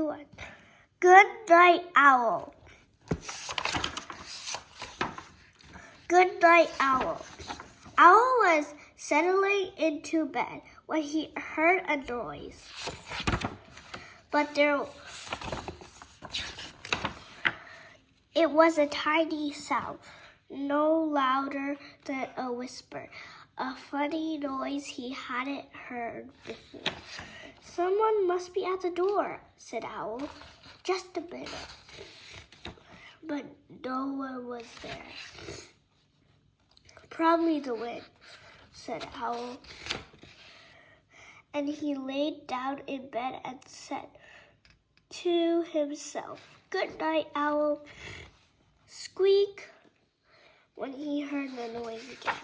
One. Good night, Owl. Good night, Owl. Owl was settling into bed when he heard a noise. But it was a tiny sound, no louder than a whisper, a funny noise he hadn't heard before. Someone must be at the door, said Owl. Just a minute. But no one was there. Probably the wind, said Owl. And he laid down in bed and said to himself, Good night, Owl. Squeak, when he heard the noise again.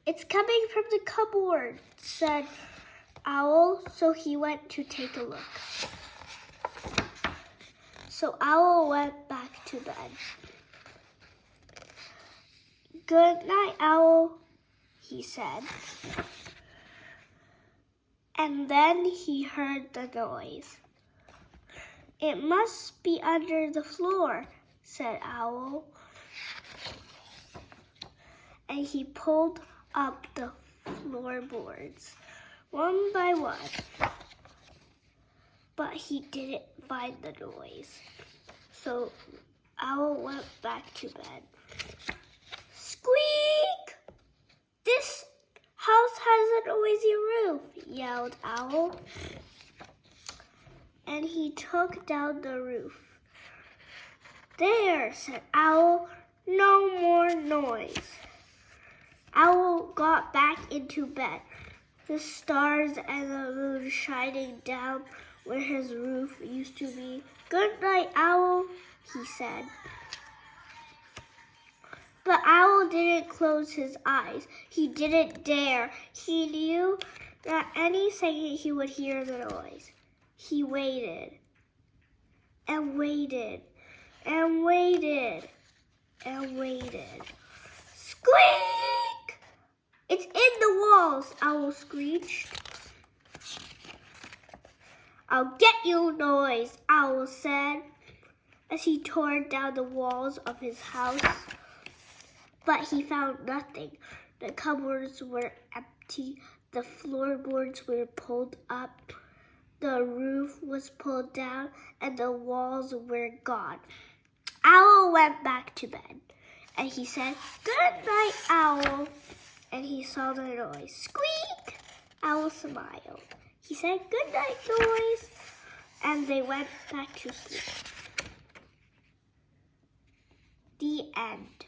It's coming from the cupboard, said Owl, so he went to take a look. So Owl went back to bed. Good night, Owl, he said. And then he heard the noise. It must be under the floor, said Owl. And he pulled up the floorboards, one by one. But he didn't find the noise. So Owl went back to bed. Squeak! This house has a noisy roof, yelled Owl. And he took down the roof. There, said Owl, no more noise. Owl got back into bed, the stars and the moon shining down where his roof used to be. Good night, Owl, he said. But Owl didn't close his eyes. He didn't dare. He knew that any second he would hear the noise. He waited and waited and waited and waited. Squeak! It's in the walls, Owl screeched. I'll get you, noise, Owl said, as he tore down the walls of his house. But he found nothing. The cupboards were empty. The floorboards were pulled up. The roof was pulled down, and the walls were gone. Owl went back to bed, and he said, Good night, Owl. And he saw the noise. Squeak! Owl smiled. He said, Good night, noise. And they went back to sleep. The end.